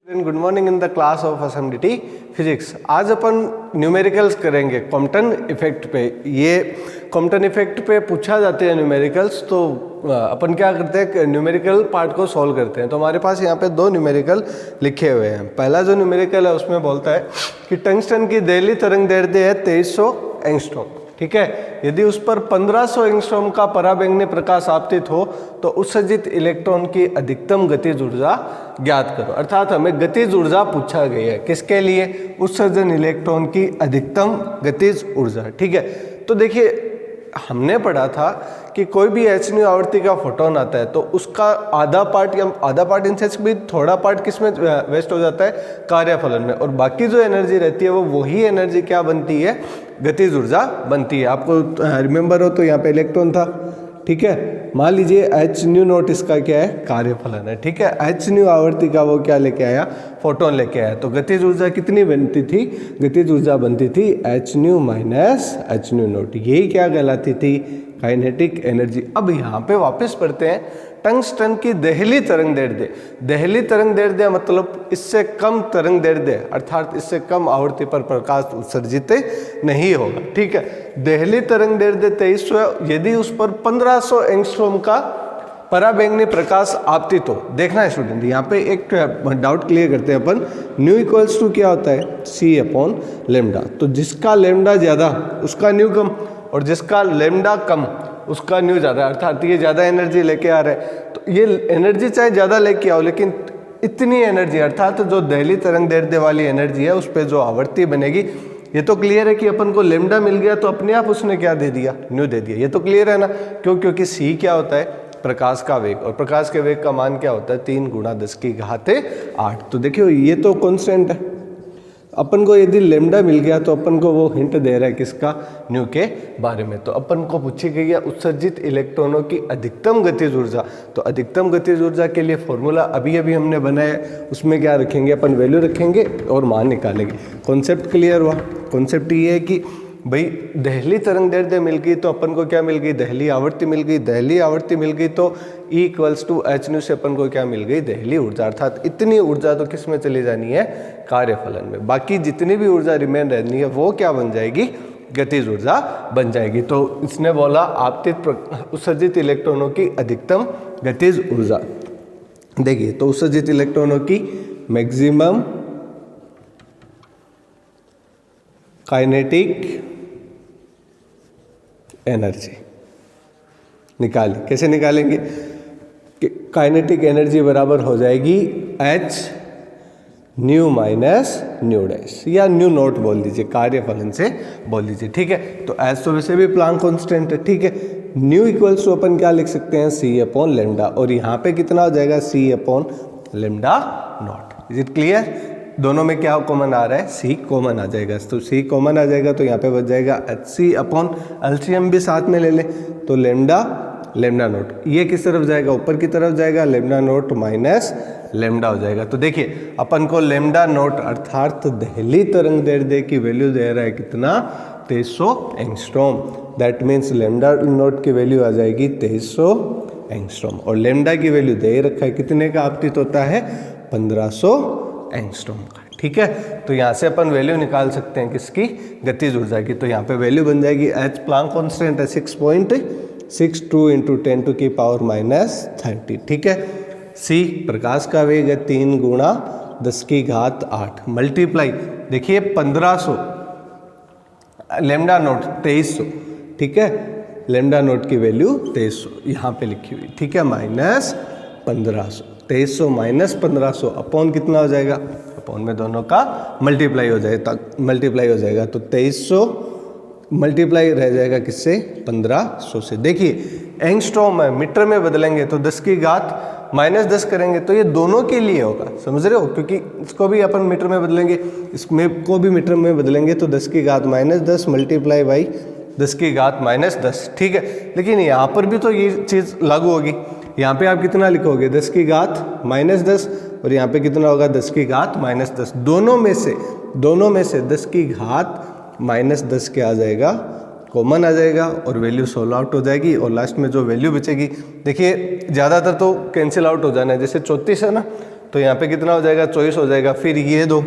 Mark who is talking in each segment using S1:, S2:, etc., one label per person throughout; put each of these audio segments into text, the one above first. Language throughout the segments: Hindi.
S1: Good morning in the class of SMDT physics. आज अपन न्यूमेरिकल्स करेंगे कॉम्पटन इफेक्ट पे। ये कॉम्पटन इफेक्ट पे पूछा जाते हैं न्यूमेरिकल्स, तो अपन क्या करते हैं, न्यूमेरिकल पार्ट को सॉल्व करते हैं। तो हमारे पास यहाँ पे दो न्यूमेरिकल लिखे हुए हैं। पहला जो न्यूमेरिकल है उसमें बोलता है कि टंगस्टन की दैर्ध्य तरंग दैर्ध्य है 2300 एंगस्ट्रॉम। ठीक है, यदि उस पर 1500 एंगस्ट्रॉम का पराबैंगनी प्रकाश आपतित हो तो उत्सर्जित इलेक्ट्रॉन की अधिकतम गतिज ऊर्जा ज्ञात करो। अर्थात हमें गतिज ऊर्जा पूछा गया है, किसके लिए? उत्सर्जन इलेक्ट्रॉन की अधिकतम गतिज ऊर्जा। ठीक है, तो देखिए हमने पढ़ा था कि कोई भी hν आवृत्ति का फोटोन आता है तो उसका आधा पार्ट इन सेंस भी थोड़ा पार्ट किसमें वेस्ट हो जाता है? कार्यफलन में। और बाकी जो एनर्जी रहती है वो वही एनर्जी क्या बनती है? गतिज ऊर्जा बनती है। आपको रिमेंबर हो तो यहाँ पे इलेक्ट्रॉन था। ठीक है, मान लीजिए hν नॉट इसका क्या है? कार्यफलन है। ठीक है, hν आवृत्ति का वो क्या लेके आया? फोटोन लेके आया। तो गतिज ऊर्जा कितनी बनती थी? गतिज ऊर्जा बनती थी hν माइनस hν नॉट। यही क्या कहलाती थी? Kinetic energy. अब यहाँ पे वापस पढ़ते हैं, टंगस्टन की देहली तरंग दैर्ध्य। देहली तरंग दैर्ध्य मतलब इससे कम तरंग दैर्ध्य, अर्थात इससे कम आवृत्ति पर प्रकाश उत्सर्जित नहीं होगा। ठीक है, देहली तरंग दैर्ध्य 2300, यदि उस पर 1500 एंगस्ट्रॉम का पराबैंगनी प्रकाश आपतित हो। देखना है स्टूडेंट, यहाँ पे एक डाउट क्लियर करते हैं अपन। न्यू इक्वल्स टू क्या होता है? c upon lambda. तो जिसका लेमडा ज्यादा उसका न्यू कम, और जिसका लेमडा कम उसका न्यू ज़्यादा। अर्थात ये ज़्यादा एनर्जी लेके आ रहा है, तो ये एनर्जी चाहे ज़्यादा लेके आओ, लेकिन इतनी एनर्जी अर्थात जो देहली तरंग दैर्ध्य वाली एनर्जी है उस पर जो आवृत्ति बनेगी, ये तो क्लियर है कि अपन को लेमडा मिल गया तो अपने आप उसने क्या दे दिया? न्यू दे दिया। ये तो क्लियर है ना? क्यों? क्योंकि सी क्या होता है? प्रकाश का वेग, और प्रकाश के वेग का मान क्या होता है? 3 × 10⁸। तो देखियो ये तो कॉन्स्टेंट है। अपन को यदि लेमडा मिल गया तो अपन को वो हिंट दे रहा है किसका? न्यू के बारे में। तो अपन को पूछी गई है उत्सर्जित इलेक्ट्रॉनों की अधिकतम गतिज ऊर्जा। तो अधिकतम गतिज ऊर्जा के लिए फॉर्मूला अभी हमने बनाया, उसमें क्या रखेंगे? अपन वैल्यू रखेंगे और मान निकालेंगे। कॉन्सेप्ट क्लियर हुआ? कॉन्सेप्ट ये है कि भाई देहली तरंग दैर्ध्य मिल गई तो अपन को क्या मिल गई? देहली आवृत्ति मिल गई। देहली आवृत्ति मिल गई तो E = hν से अपन को क्या मिल गई? देहली ऊर्जा। अर्थात इतनी ऊर्जा तो किस में चली जानी है? कार्यफलन में। बाकी जितनी भी ऊर्जा रिमेन रहनी है वो क्या बन जाएगी? गतिज ऊर्जा बन जाएगी। तो इसने बोला आपतित उत्सर्जित इलेक्ट्रॉनों की अधिकतम गतिज ऊर्जा। देखिए, तो उत्सर्जित इलेक्ट्रॉनों की मैक्सिमम काइनेटिक एनर्जी निकाली। कैसे निकालेंगे? काइनेटिक एनर्जी बराबर हो जाएगी hν माइनस न्यू डैश, या न्यू नॉट बोल दीजिए, कार्यफलन से बोल दीजिए। ठीक है, तो h तो वैसे भी प्लांक कांस्टेंट है। ठीक है, न्यू इक्वल्स टू अपन क्या लिख सकते हैं? c upon lambda. और यहाँ पे कितना हो जाएगा? c upon lambda naught. Is it clear? दोनों में क्या कॉमन आ रहा है? c कॉमन आ जाएगा। तो c कॉमन आ जाएगा तो यहाँ पे बच जाएगा hc अपॉन एलसीएम भी साथ में ले लें तो लेमडा नॉट। ये किस तरफ जाएगा? ऊपर की तरफ जाएगा। लेमडा नॉट माइनस लेमडा हो जाएगा। तो देखिए अपन को लेमडा नॉट अर्थात देहली तरंग दैर्ध्य की वैल्यू दे रहा है कितना? 2300 angstrom. That means lambda naught की वैल्यू आ जाएगी 2300 एंगस्ट्रॉम, और लेमडा की वैल्यू दे रखा है कितने का आपतित होता है? 1500 एंगस्ट्रॉम का। ठीक है, तो यहाँ से अपन वैल्यू निकाल सकते हैं किसकी? गतिज ऊर्जा की। तो यहाँ पे वैल्यू बन जाएगी, h प्लांक कांस्टेंट है 6.62 × 10⁻⁻30। ठीक है, c प्रकाश का वेग है 3 × 10⁸ मल्टीप्लाई, देखिए 1500 लेमडा नॉट 2300। ठीक है, लेमडा नॉट की वैल्यू 2300 यहाँ पे लिखी हुई। ठीक है, माइनस 1500, 2300 माइनस 1500 अपॉन कितना हो जाएगा? अपॉन में दोनों का मल्टीप्लाई हो जाएगा। तो 2300 मल्टीप्लाई रह जाएगा किससे? 1500 से। देखिए एंगस्ट्रॉम है, मीटर में बदलेंगे तो 10⁻−10 करेंगे तो ये दोनों के लिए होगा, समझ रहे हो? क्योंकि इसको भी अपन मीटर में बदलेंगे, इसमें को भी मीटर में बदलेंगे तो 10⁻−10 मल्टीप्लाई बाई 10⁻−10। ठीक है, लेकिन यहाँ पर भी तो ये चीज़ लागू होगी। यहाँ पे आप कितना लिखोगे? 10⁻−10, और यहाँ पे कितना होगा? 10⁻−10। दोनों में से 10⁻10 क्या आ जाएगा? कॉमन आ जाएगा, और वैल्यू सोल्व आउट हो जाएगी। और लास्ट में जो वैल्यू बचेगी, देखिए ज़्यादातर तो कैंसिल आउट हो जाना है। जैसे 34 है ना, तो यहाँ पे कितना हो जाएगा 24 हो जाएगा, फिर ये दो,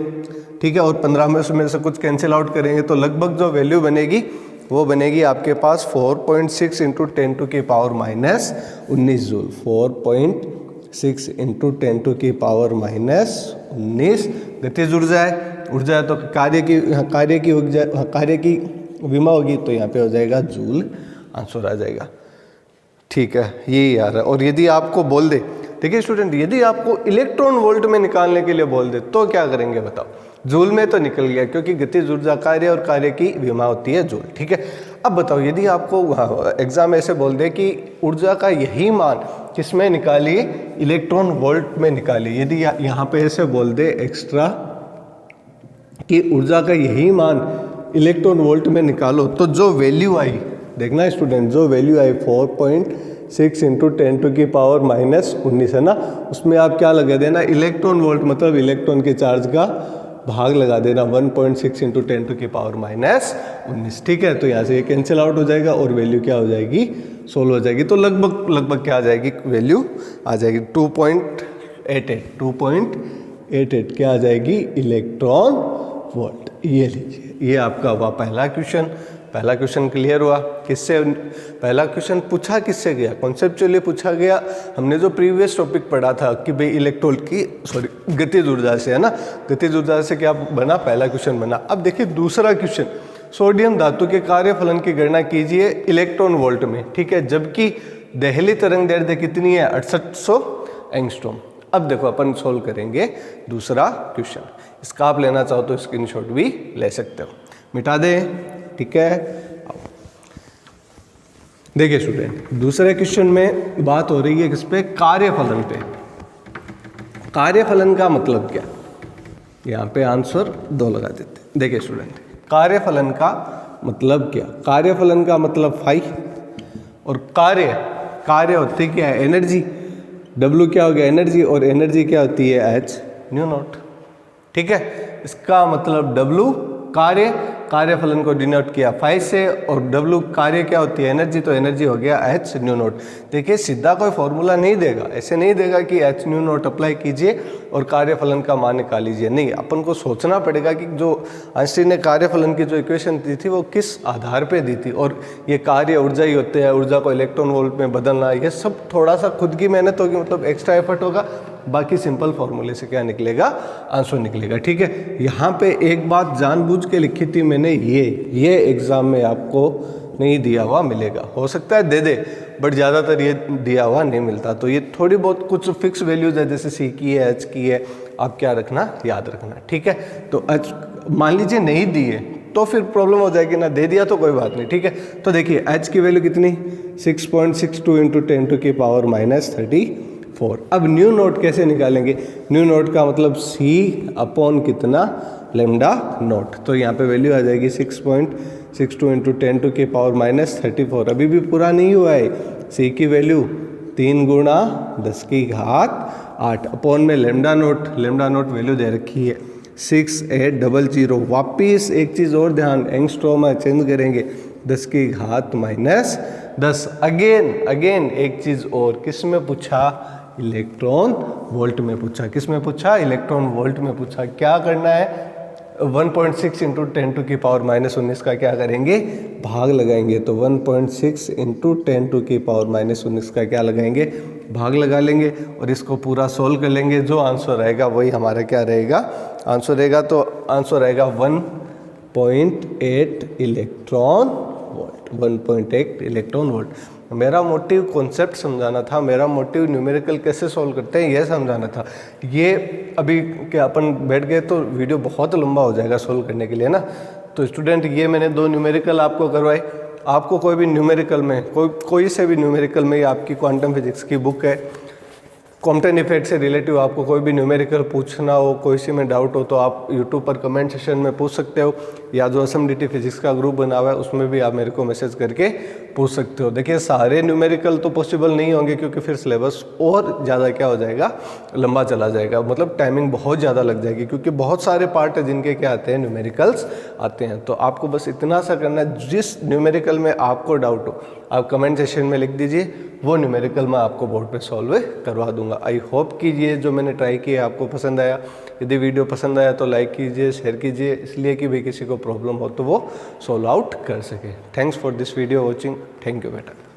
S1: ठीक है, और 15 में से कुछ कैंसिल आउट करेंगे तो लगभग जो वैल्यू बनेगी वो बनेगी आपके पास 4.6 इंटू 10 टू की power minus 19 joule. 4.6 into 10 to की पावर माइनस 19 गतिज ऊर्जा है। ऊर्जा है तो कार्य की विमा होगी, तो यहाँ पे हो जाएगा जूल, आंसर आ जाएगा। ठीक है, यही आ रहा है। और यदि आपको बोल दे, देखिए स्टूडेंट, यदि आपको इलेक्ट्रॉन वोल्ट में निकालने के लिए बोल दे तो क्या करेंगे बताओ? जूल में तो निकल गया, क्योंकि गतिज ऊर्जा कार्य और कार्य की विमा होती है जूल। ठीक है, अब बताओ यदि आपको एग्जाम ऐसे बोल दे कि ऊर्जा का यही मान किसमें निकालिए, इलेक्ट्रॉन वोल्ट में निकालिए। यदि यहाँ पे ऐसे बोल दे एक्स्ट्रा कि ऊर्जा का यही मान इलेक्ट्रॉन वोल्ट में निकालो, तो जो वैल्यू आई, देखना स्टूडेंट, जो वैल्यू आई 4.6 इंटू 10 टू की पावर माइनस 19 है ना, उसमें आप क्या लगा देना, इलेक्ट्रॉन वोल्ट मतलब इलेक्ट्रॉन के चार्ज का भाग लगा देना 1.6 इंटू 10 टू की पावर माइनस 19। ठीक है, तो यहाँ से ये कैंसिल आउट हो जाएगा और वैल्यू क्या हो जाएगी, 16 हो जाएगी। तो लगभग क्या आ जाएगी, वैल्यू आ जाएगी 2.88 क्या आ जाएगी, इलेक्ट्रॉन वोल्ट। ये लीजिए, ये आपका हुआ पहला क्वेश्चन क्लियर हुआ। किससे पहला क्वेश्चन पूछा, किससे गया, कॉन्सेप्चुअली पूछा गया। हमने जो प्रीवियस टॉपिक पढ़ा था कि भाई इलेक्ट्रॉन की गतिज ऊर्जा से, है ना, गतिज ऊर्जा से क्या बना, पहला क्वेश्चन बना। अब देखिए दूसरा क्वेश्चन, सोडियम धातु के कार्यफलन की गणना कीजिए इलेक्ट्रॉन वोल्ट में। ठीक है, जबकि देहली तरंग दैर्ध्य कितनी है, 6800 एंगस्ट्रॉम। अब देखो अपन सोल्व करेंगे दूसरा क्वेश्चन। इसका आप लेना चाहो तो स्क्रीनशॉट भी ले सकते हो, मिटा दे। ठीक है, देखिए स्टूडेंट, दूसरे क्वेश्चन में बात हो रही है किस पे, कार्यफलन पे। कार्यफलन का मतलब क्या, यहाँ पे आंसर 2 लगा देते। देखिए स्टूडेंट, कार्यफलन का मतलब क्या, कार्यफलन का मतलब फाई, और कार्य होती क्या है, एनर्जी। W क्या हो गया, एनर्जी, और एनर्जी क्या होती है, H न्यू नॉट। ठीक है, इसका मतलब W कार्यफलन को डिनोट किया फाई से, और W कार्य क्या होती है, एनर्जी, तो एनर्जी हो गया H न्यू नॉट। देखिए सीधा कोई फॉर्मूला नहीं देगा, ऐसे नहीं देगा कि H न्यू नॉट अप्लाई कीजिए और कार्यफलन का मान निकाल लीजिए। नहीं, अपन को सोचना पड़ेगा कि जो आइंस्टीन ने कार्यफलन की जो इक्वेशन दी थी वो किस आधार पे दी थी, और ये कार्य ऊर्जा ही होते हैं, ऊर्जा को इलेक्ट्रॉन वोल्ट में बदलना, ये सब थोड़ा सा खुद की मेहनत होगी, मतलब एक्स्ट्रा एफर्ट होगा। बाकी सिंपल फॉर्मूले से क्या निकलेगा, आंसर निकलेगा। ठीक है, यहाँ पे एक बात जानबूझ के लिखी थी मैंने, ये एग्जाम में आपको नहीं दिया हुआ मिलेगा, हो सकता है दे दे, बट ज़्यादातर ये दिया हुआ नहीं मिलता। तो ये थोड़ी बहुत कुछ फिक्स वैल्यूज है, जैसे C की है, H की है, आप क्या रखना, याद रखना। ठीक है, तो H मान लीजिए नहीं दिए तो फिर प्रॉब्लम हो जाएगी ना, दे दिया तो कोई बात नहीं। ठीक है, तो देखिए H की वैल्यू कितनी, 6.62 इंटू 10 टू की पावर माइनस 34। अब न्यू नोट कैसे निकालेंगे, न्यू नोट का मतलब C अपॉन कितना, लेमडा नोट। तो यहाँ पे वैल्यू आ जाएगी 6.62 इंटू 10 टू की पावर माइनस 34। अभी भी पूरा नहीं हुआ है, C की वैल्यू 3 गुणा 10 की घात 8 अपॉन में लेमडा नोट वैल्यू दे रखी है 6800। वापिस एक चीज़ और ध्यान, एंगस्ट्रॉम में चेंज करेंगे 10 की घात माइनस 10। अगेन एक चीज़ और, किस में पूछा, इलेक्ट्रॉन वोल्ट में पूछा। किस में पूछा, इलेक्ट्रॉन वोल्ट में पूछा। क्या करना है, 1.6 इंटू 10 टू की पावर माइनस 19 का क्या करेंगे, भाग लगाएंगे। तो 1.6 इंटू 10 टू की पावर माइनस 19 का क्या लगाएंगे, भाग लगा लेंगे, और इसको पूरा सोल्व कर लेंगे। जो आंसर रहेगा वही हमारा क्या रहेगा, आंसर रहेगा। तो आंसर रहेगा 1.8 इलेक्ट्रॉन वोल्ट, 1.8 इलेक्ट्रॉन वोल्ट। मेरा मोटिव कॉन्सेप्ट समझाना था, मेरा मोटिव न्यूमेरिकल कैसे सॉल्व करते हैं यह समझाना था। ये अभी क्या अपन बैठ गए तो वीडियो बहुत लंबा हो जाएगा सॉल्व करने के लिए ना। तो स्टूडेंट, ये मैंने 2 न्यूमेरिकल आपको करवाए। आपको कोई भी न्यूमेरिकल में, कोई से भी न्यूमेरिकल में, आपकी क्वांटम फिजिक्स की बुक है, कॉम्पटन इफेक्ट से रिलेटिव आपको कोई भी न्यूमेरिकल पूछना हो, कोई सी में डाउट हो, तो आप यूट्यूब पर कमेंट सेक्शन में पूछ सकते हो, या जो असम DT फिजिक्स का ग्रुप बना हुआ है उसमें भी आप मेरे को मैसेज करके पूछ सकते हो। देखिए सारे न्यूमेरिकल तो पॉसिबल नहीं होंगे क्योंकि फिर सिलेबस और ज़्यादा क्या हो जाएगा, लंबा चला जाएगा, मतलब टाइमिंग बहुत ज़्यादा लग जाएगी क्योंकि बहुत सारे पार्ट है जिनके क्या आते हैं, न्यूमेरिकल्स आते हैं। तो आपको बस इतना सा करना है, जिस न्यूमेरिकल में आपको डाउट हो आप कमेंट सेक्शन में लिख दीजिए, वो न्यूमेरिकल मैं आपको बोर्ड पे सॉल्व करवा दूंगा। आई होप कि ये जो मैंने ट्राई किया आपको पसंद आया। यदि वीडियो पसंद आया तो लाइक कीजिए, शेयर कीजिए, इसलिए कि भाई किसी को प्रॉब्लम हो तो वो सॉल्व आउट कर सके। Thanks for this video watching. Thank you बेटा।